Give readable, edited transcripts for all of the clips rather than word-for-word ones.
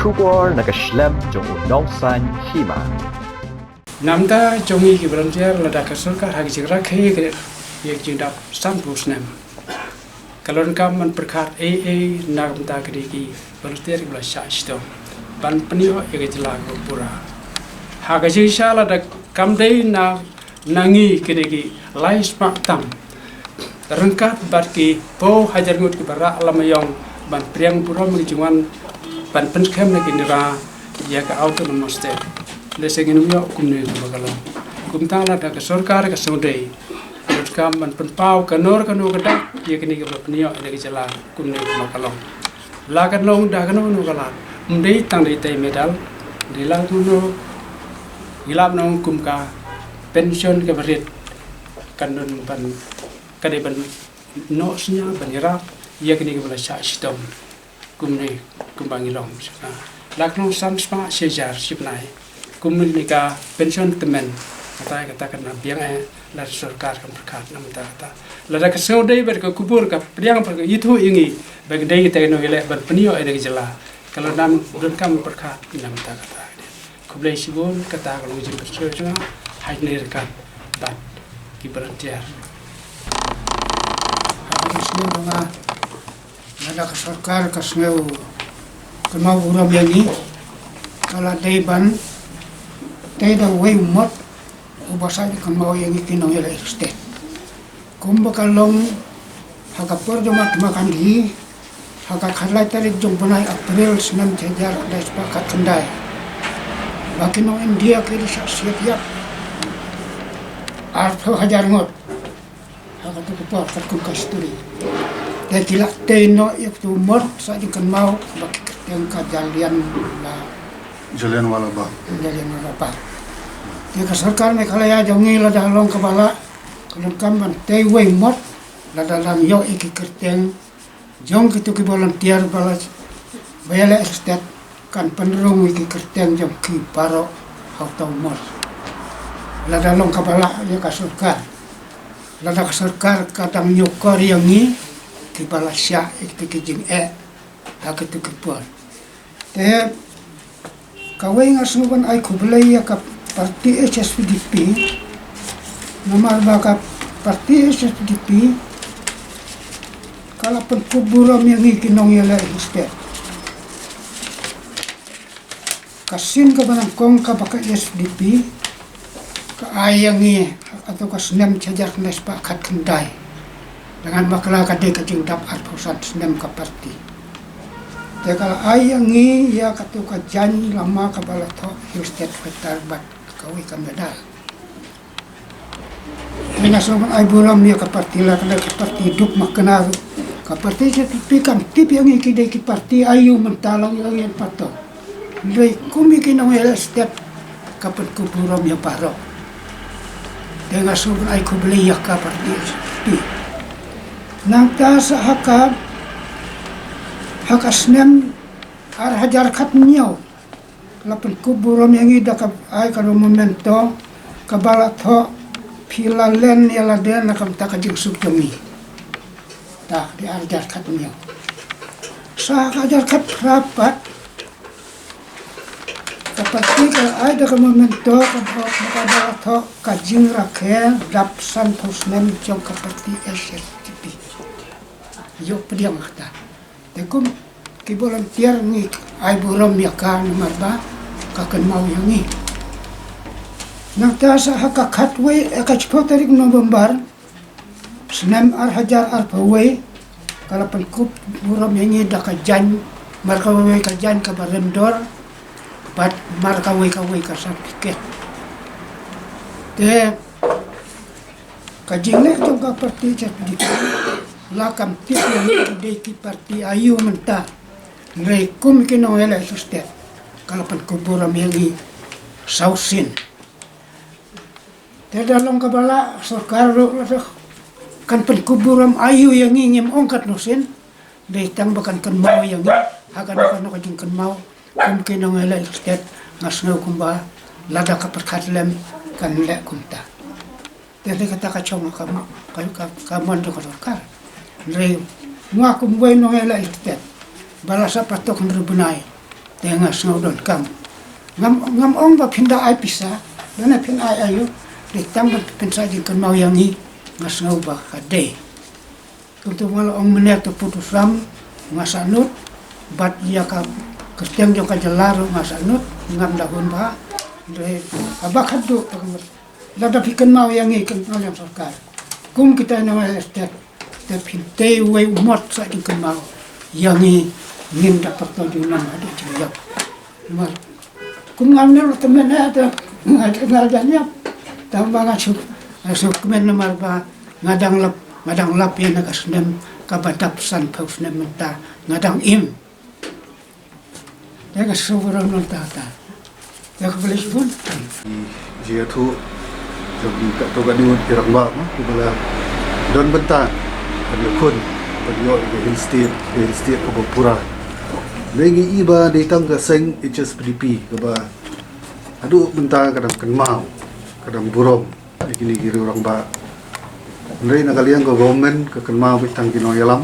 Shubor nakaslem jong unongsan hima. Namda jongi ki volunteer lada kasulka hagi jigra khe ke yek jindap sampus nem. Kalon kam man perkat nagam ta ki volunteer ki bla shashto. Ban penio yek jela ko pura. Haga jisha lada kam dei na nangi ki lais pak tam. Rengkat bat ki po hajar ngut ki bara alamayong ban priang pura mi juan ban penskem na kindira ya ka autonomous state. Leseng ini yo kumne bagalo kumtala da sarkar ka sondei kam man penpau kanor kada ye kini ka pnio de jala kumne bagalo la kanong da kanong no kala ndei tang dei tai medal dila tuno gilap nong kumka pension ka berit kanun ban kade ban no snya banira ye kini ka bala sha stom kumne kumbangilong lakno sanspa sejar sipnai komunika pension temen kata kena biang la sarkar kan berkat nam kata la da kesau dei ber ke kubur ka priang per itu ingi bag dei te no ele ber penio ede jela kalau nam don kam berkat nam kata kublai sibon kata kalau jin kesau jua hai nirkan bat ki berantiar habis ni dona ada ke sarkar ke sneu kemau uram yani kalau dei ban Teda way mot ubasa di kan mau yang ikinong yala state. Kumba kalong haka pordo makan di haka khalai tarik jong banai April 9 jajar da sepakat kendai. Bakin India kiri siap ya. Arto hajar ngot. Haka tu kupar kat kasturi. Dan tilak teno yak tu mot sa di kan mau baki yang kajalian la Jallianwala Bagh. Jallianwala Bagh. Dia sarkar me kala ya jongi la dalong kepala kalon kamban tei wei mot la dalam yo iki kerteng jong kitu ki volunteer balas bayala estet kan penrung iki kerteng jong ki paro hautau mot la dalong kepala ya kasarkar la da kasarkar kadang nyokor yang ni ki balasya iki ki jing hakitu ki pon te kawai ngasuban ay kublay ka parti HSPDP nomor baka parti HSPDP kala pagkuburam yung ikinong yala istet kasin ka ba ng kong ka baka HSPDP kaayangi atau kasnem cajar nes pakat kenday dengan bakla ka de ka jingdap arpusan snem ka parti kalau ayangi ya katuka janji lama kabala to state fetar bat kawi kan medal. Ina soman ay buram ya ka parti la kada ka parti duk makna ka parti se tipikan tip yang ikide ki parti ayu mentalang yang pato. Ndai kumi kinong ya state kapat ku buram ya paro. Dengan soman ay kubli ya ka parti. Nang ta sa hakab hakasnem ar hajar kat niyaw lapan kuburam yang ida ka ay kalau momento kabala tho pilalen yala den nakam takajing subjami tak di hajar kat niyaw sa hajar kat rapat kapati ka ay da ka momento kabala tho kajing rakhe dap santos nem jong kapati SSTP yo pediang kata Tekum ki volunteer ni ay buram ya ka marba kakan mau yang ni. Nang sa hakakatwe ekachpotarik November senem ar hajar ar pawe kala penkup buram yang ni dakajan markawe kajan ka barendor bat markawe ka sertifikat. Te kajingle jong ka parti certifikat lakam tip yang deki parti ayu menta rekum kino ele sustet kalapan kuburam yang sausin te dalong kabala sarkar kan pen kuburam ayu yang ingin ongkat nusin detang bakan kan mau yang hakan kan kajing kan mau kum kino ele sustet ngasno kumba lada ka perkatlem kan le kumta te kata kacong kamu do sarkar Rei ngaku buai no ela istet balasa patok nrebunai tengah snow don kam ngam ong ba pinda ai pisa dana pin ai ayu di tambah pensa di kan mau yang ni ngasno ba kade untuk wala ong menek tu putus ram ngasanut bat ia ka kerteng jong ka jelar ngasanut ngam dahun ba de abak hadu lada pikan mau yang ni kan mau yang sarkar kum kita nama estet te pinte we umot sa di kan mau yang ni ngin dapat tujuan ada ciyak mas kum ngamne lo temen ada ngadanya tambah ngasuk kemen nomor ba ngadang lap ya nagasnem kabatap san pausnem menta ngadang im ya kasuran non tata ya kebelis pun Dia tu jadi kat tu kat dia pirang bak kibala don bentan dia kun dia hill state ko pura lagi iba datang ke seng HSPDP ke ba adu bentan kadang kenmau kadang burom begini kiri orang ba ndai nak kalian ke government ke kenmau bitang kino yalam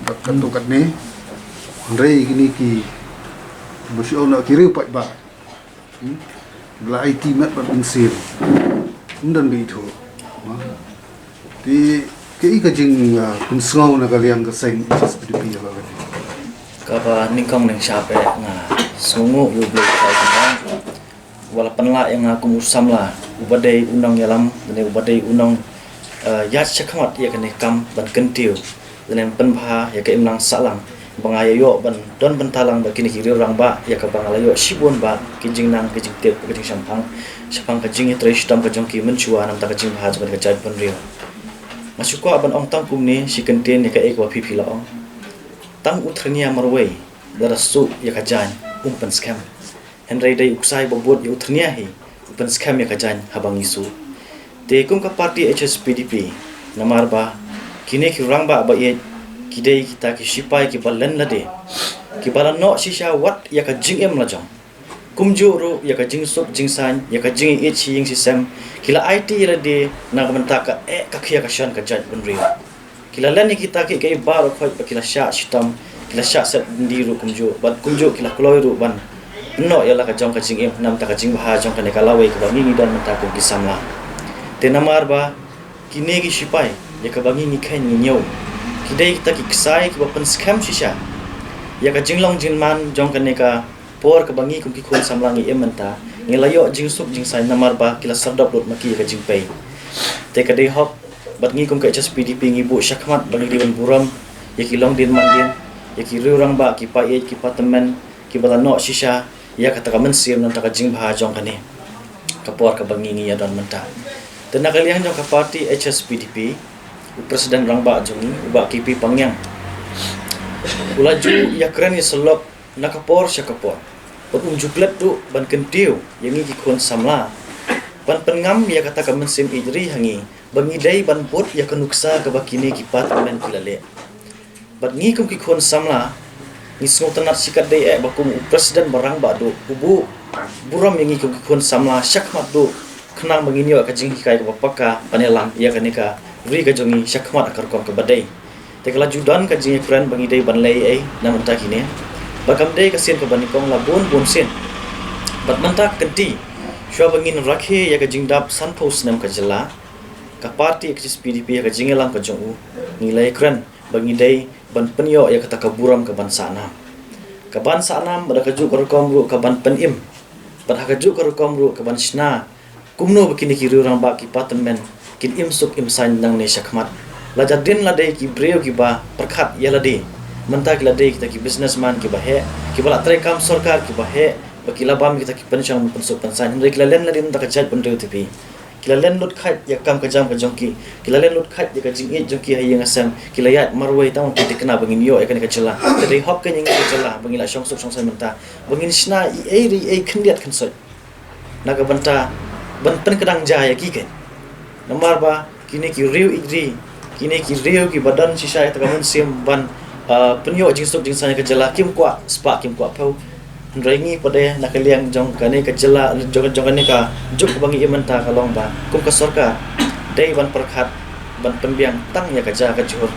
kat tu kat ni ndai gini ki busyo nak kiri pat ba bela IT mat bat insir undan gitu di kei kajing kunsngau na kalian ke seng HSPDP apa kan kapa ningkong neng siapa nga sungu yu blue kai kan wala penla yang aku musam lah ubadai unang yalam dan ubadai unang yat syakmat ya kan kam ban kentiu dan penbha ya ke imlang salang bangayo ban don bentalang ba kini kiri orang ba ya ka bangalayo sibon ba kijing nang kijing tep kijing sampang kijing trish tam kajong ki menchua nam ta kijing bha jaban ka jai penrio masuko aban ong tang kum ni si kenten ya ka ekwa pipi la ong tang utrania marway darasu ya kajan umpan scam henry dai uksai bobot ya utrania hi umpan scam ya kajan habang isu te kum ka parti HSPDP namar ba kini ki rang ba ye kidai kita ki sipai ki balan lade ki balan no sisha wat ya ka jing em la jong kumju ro ya ka jing sup jing san ya ka jing e chi ying sistem kila IT lade na ka ka ka khia ka shan ka jan bunri kila lan ni kita ki kai bar khoi pa kila sha shitam kila sha set ndiru kumjo ban kumjo kila kloiru ban no ya la ka jong ka jing em nam ta ka jing bha jong ka ne kala wei ka bangi dan menta ko kisamla te namar ba kine ki sipai ya ka bangi ni khen ni nyau kidai kita ki ksai ki ban scam shisha ya ka jinglong jinman jong ka ne ka por ka bangi kum ki khon samlangi em menta ngelayo jing sup jing sai namar ba kila sardap lot maki ka jing pei te ka dei hop bat ngi kum ka HSPDP ngi bu syakmat bagi diwan buram ya ki long din man din ya ki rurang ba ki pa e ki patemen ki bala no shisha ya kata ka mensim nam ta ka jing bha jong ka ne ka por ka bangi ngi ya don menta te na kalian jong ka parti HSPDP presiden rang ba jong ba ki pi pangyang ulaju ya keren ni selok na ka por sya ka por pat unjuklet tu ban kentiu yang ngi ki khon samla ban pengam ya kata ka mensim ijri hangi bangi dai ban pot ya kanuksa ka bakini ki patmen kilale bat ngi kum ki khon samla ni smo tanat sikat dai bakum presiden barang ba do bubu buram yang ngi kum ki khon samla syakmat do khnang bangini ka jing kai ka papaka panelang ya kanika ri ka jongi syakmat akar kom ka badai te kala judan ka jing friend bangi dai ban lei ai nam ta kini bakam dai ka sien ka banikong la bon sen bat mantak kenti shwa bangin rakhe ya ka jing dap san post nam ka jela ka parti HSPDP ya ka jingelang ka jongu nilai kran bangi dai ban penyo ya kata ka buram ka ban sana ka ban sana bada ka ju ka kom ru ka ban penim bada ka ju ka kom ru ka ban sna kumno bakini ki rurang ba ki patemen kin im suk im san nang ne syakmat la jadin la dai ki breu ki ba perkhat ya la dai mentak la dai kita ki businessman ki ba he ki bala tre kam sarkar ki ba he bakila bam kita ki pensyang pensuk pensan hindai kila len la din ta ka jat pendeu tepi kila len lut khat ya kam ka jam ka jongki kila len lut khat ya ka jing e jongki hayang asam kila yat marwai taun ti kena bangin yo ya kan ka cela jadi hop kan yang ka cela bangila syong suk syong san menta bangin sna e ri e khendiat khansoi naga banta ban pen kedang jaya ki ken nomor ba kini ki riu igri kini ki riu ki badan sisa ta kamun sim ban penyo jing suk jing san ka cela kim kwa spa kim kwa pau Rengi pada nak kalian jong kane kecela jong kane ka juk bangi imenta kalong ba kum ka sarkar dai ban perkhat ban pembiang tang ya kaja ka juhur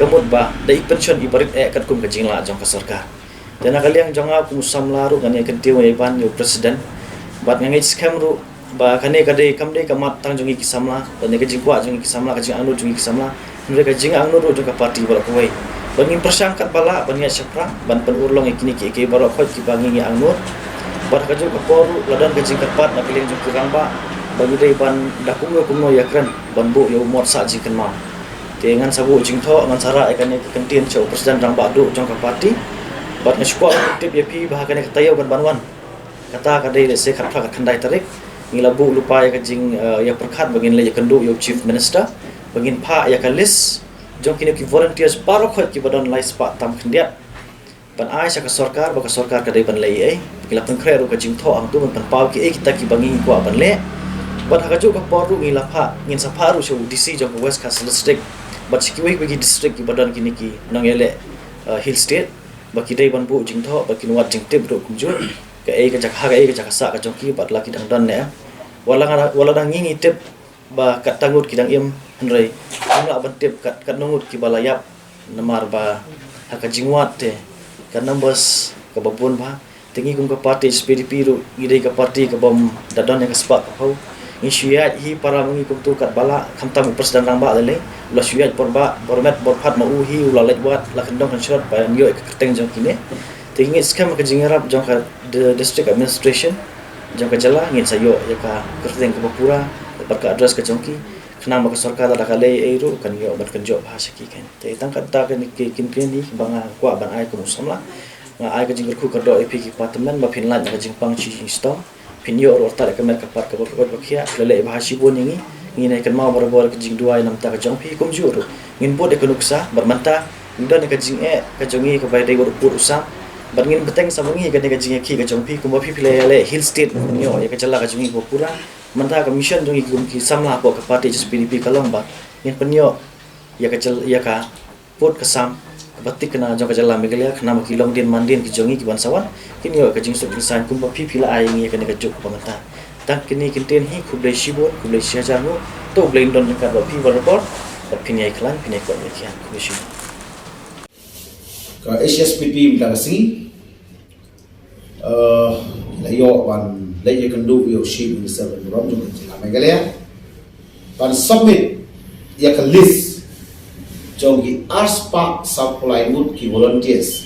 kemut ba dai pension ibarit kat kum ka jingla jong ka sarkar dan nakaliang jonga kumusam laru kan ya kentiwa iban yo presiden bat ngangai scam ru ba kane kade kamde kamat tang jongi kisamla dan ke jingkwa jongi kisamla ka jing anu jongi kisamla mereka jing anu ru joka parti bala kuai bangin persangkat bala bangin syapra ban pen urlong ikini ke baro khot ki bangi anu bat ka joka poru ladan ke jing kapat nakaliang jongi ramba bagi dai ban dakungo kumno yakran ban bu yo mot sa jing kenma dengan sabu jing tho ngan sara ikane kentien cho presiden ramba du jonga parti bat ngasukwa tip ya pi bahakane katayo kan banwan kata kadai se khatha khandai tarik ngilabu lupa ya kajing ya perkhat bagin le kendu yo chief minister bagin pha ya kalis jong kini ki volunteers baro khot ki badon lai spa tam khndiat ban ai sa ka sarkar kadai ban lai ai kila pen khre ru kajing tho ang tu ban pau ki kita ki bangi kwa ban le bat hakaju ka poru ngila pha ngin sa pha ru shu dc jong west castle district bat sikiwi bagi district ki badon kini ki nang ele hill state baki dai ban bu jing tho baki nuat jing tip ro kumjur ka ei ka jakha ka ei ka jakasa ka jongki bat laki dang don ne wala dang ngi tip ba kat tangut ki dang im nrei ngla ban tip kat nungut ki balayap namar ba haka jingwat te ka numbers ka babun ba tingi kum ka party PDP ro ngidai ka party ka bom dadon ka spa ka pau insyat hi para mengi kum tu kat bala khamtam presiden rang ba le ulah syat porba bormet borphat ma uhi ulah let buat la kendong kan syot ba yo ka keteng jong kini tingi scam ka jingarap jong ka district administration jong ka jala ngin sayo ya ka keteng ka bapura barka address ka jongki khna ma ka sarkar da ka le ei ru kan yo bat kan jo bahasa ki kan te tang ka ta kan ki kin ni banga kwa ban ai ko samla nga ai ka jingar khu ka do ep ki department ba finland ka jingpang chi sto pinyo or ta ka mer ka pat ka bot bakhia lele bahasi bon ngi nginai kan mau bor ka jing duai nam ta ka jong pi kum juru ngin bod ka nuksa bermanta ndan ka jing ka jongi ka bai dai bor pur usam bar ngin beteng sabangi ka jing ki ka jong pi kum pi le hill state nyo ya ka jala ka jongi ko pura manta ka mission jongi kum ki samla ko ka party PDP kalong ba ngin penyo ya ka pot ka sam batik kena jong ka jala megalia kena ma kilong din mandin ki jongi ki bansawan kini yo ka jing sok design kum pi la ai ngi ka ka juk pamanta tak kini kinten hi kublai shibot kublai syajamu to blend don ka ba pi report ba pinai klan pinai ko ya kian kublai ka HSPP mdagasi layo ban layo kendu yo shi minister rom jong jila megalia ban submit ya ka list jong ki arspa supply mood ki volunteers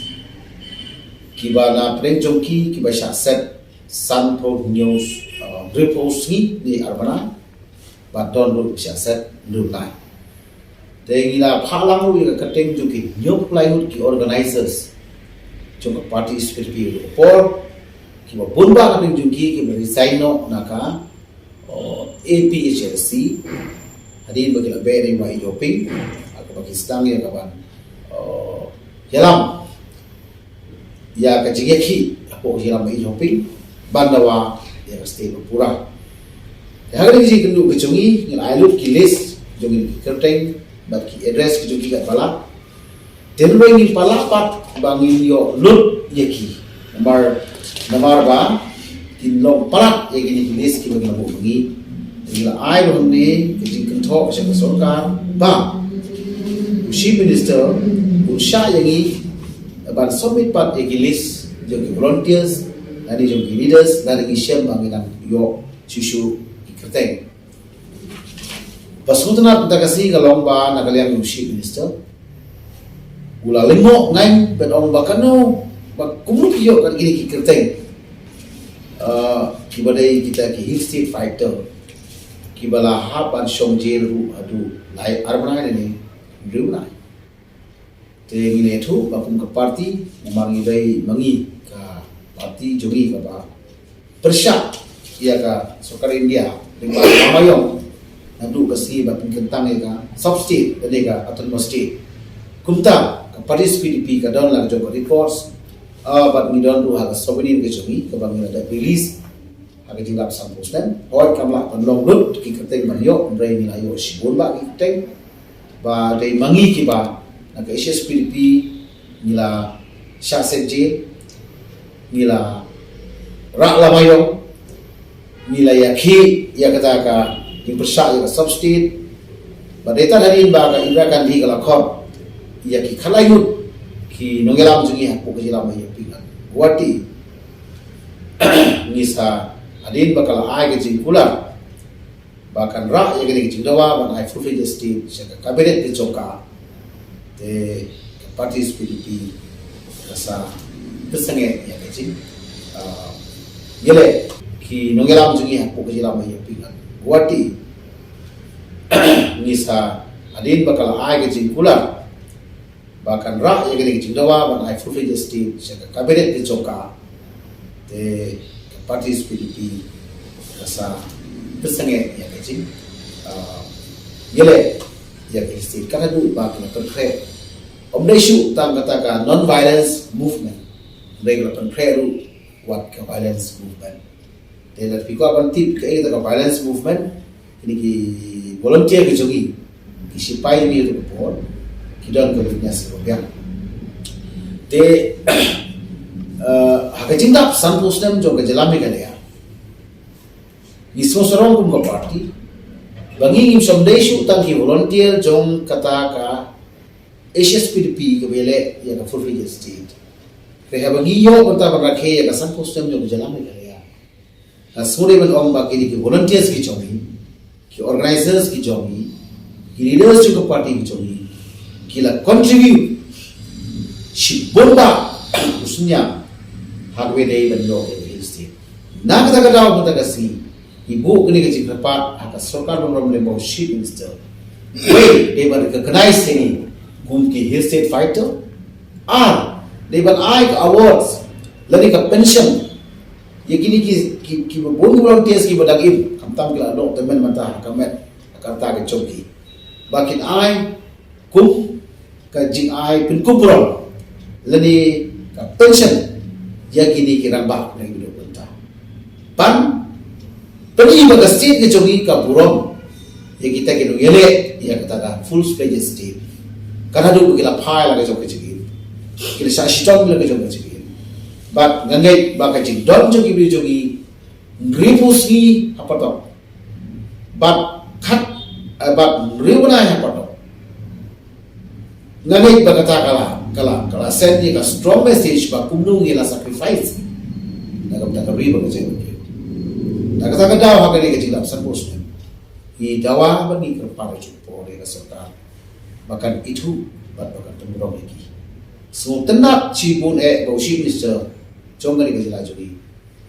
ki bana preng jong ki ba sha set sanpo news repost ni arbana ba don lu sha set lu lai te gila phalang lu ka keteng jong ki nyok plywood ki organizers jong ka party spirit report ki ba bunba ka preng jong ki ba resign no naka APHLC hadin ba kila beri ma iyoping Pakistan ya kawan yalam ya kajigeki apo yalam mai hopping bandawa ya state pura ya hari ji kendu kecungi ngin ailut ki list jongi kerteng bat ki address ki jongi kat bala tenwe ngin pala pat bangin yo lut yeki namar ba tinlong palat ya gini list ki bagi labu bagi ila ai bonne ki kentho sa sarkar ba Chief Minister Usha yangi ban submit pat list jong volunteers dari jong leaders dari Syam banginan yo susu iketeng pasutna ta kasi galong ba nakaliang Chief Minister ula limo ngai pedong bakano ba kumut yo kan gini iketeng kibadai kita ki history fighter kibala hapan shongje ru adu lai arbana ni Brunei. Jadi ini itu bakum ke parti mangi ke parti jogi ke ba persyak ia ke sokar India dengan Mayong nandu kasi bakum kentang ia ke substate dan ia ke autonomous state. Kumta ke parti PDP ke don lang jogo reports bat mi don ru haga sovereign ke jogi ke bang ada release haga jinggap sampusnan hoi kamla panlong lut ki keteng manyo ndrai ni ayo sibun ba ki keteng ba dari mangi ki ba nak HSPDP nila Syaksetji nila Rak Lamayong nila Yaki ya kata ka yung persyak ya substate ba data dari ba ka Indra Gandhi kala khop ya ki khalayut ki ki nongelam jungi hapu kejilam ayo pingan wati ngisa adin bakal ai ke jingkula bahkan ra ya gini jingdawa ban ai fulfill the state saka kabinet di choka te parties PDP kasa kesenge ya kecil yele ki nongelam jungi hapu kejilam ayo pingan wati ngisa adin bakal ai ke jingkula bahkan ra ya gini jingdawa ban ai fulfill the state saka kabinet di choka te parties PDP kasa kesenge ya kecil yele ya kecil karena dulu bagi pentre omdesu tam katakan non violence movement regular pentre ru what ke violence movement dan piko akan tip ke itu ke violence movement ini ki volunteer ke jogi ki sipai ni itu pun kidan ke fitness program te hakacinta sanpusnem jo ke jalami kale ya Ismo sorong kum ka party bangi ngim somdesu tang ki volunteer jong kata ka HSPDP ke bele ya ka fulfill state reha bangi yo kata rakhe ya ka sanpusnem jo ke jalami kale ya asure ban om ba ki volunteers ki jogi ki organizers ki jogi ki leaders jo ka party ki jogi ki la contribute shi bonda usnya hagwe dei ban lo ke state na kata daw kata ka si ibu kini kecil berapa atas sokar memperoleh chief minister. They were recognized ini kumki hill state fighter. They were awards. Lagi ke pension. Ya kini ki berbunyi volunteers ki badagim. Kamtam kila lo temen mata kamet kata ke coki. Bakin kum ke jing penkuburan. Lagi ke pension. Ya kini kirambak lagi hidup bentah. Tapi ibaga state ke jogi ka burom ya kita ke yele ya kata full fledged state karena dulu kita phai la ke jogi kita sa shitong la ke jogi but ngangai ba ka jing don jogi bi jogi gripusi apa to but khat but ribuna apa to ngangai ba kata kala send ni ka strong message ba kumnu ila sacrifice na ka riba ke jogi kata dawa hagani ke jilap sanpusnem I dawa bani kerpara cupo de serta bahkan itu bahkan temurong lagi so tenak cibun bausi mister jongani ke jila juri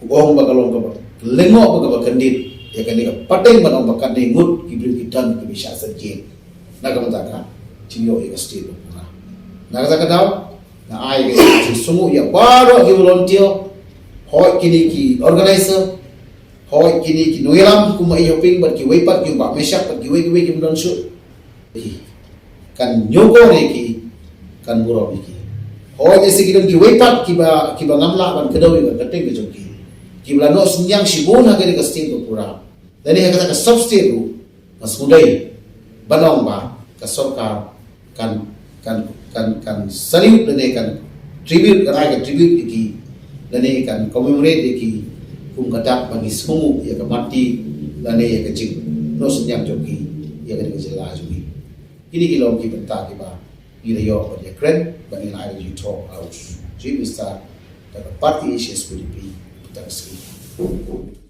ubong bagalong ke lengo bagal kendit ya kan dia pateng banong bakan dengut kibri kitan ke bisa serjen na kamata ciyo ke state na kata daw na ai ke sumu ya baro ke volunteer hoi kini ki organizer hoi kini ki noiram kuma ioping bar ki weipat ki ba mesak bar ki wei ki mdon su kan nyogo re ki kan buro ki hoi ese ki don ki weipat ki ba ngamla ban kedawi ba keteng ke joki ki bla no senyang sibun ha ke state ko pura dan ini kata ka substate ru masudai banong ba ka sarkar kan salute dan kan tribute kan tribute ki dan kan commemorate ki kum kadak bagi semua ya ke mati dan ya ke cing no senyap joki ya ke jela joki ini kilo ki benta ki ba ila yo ya kren bagi la you talk out jim start the party is PDP tak sekali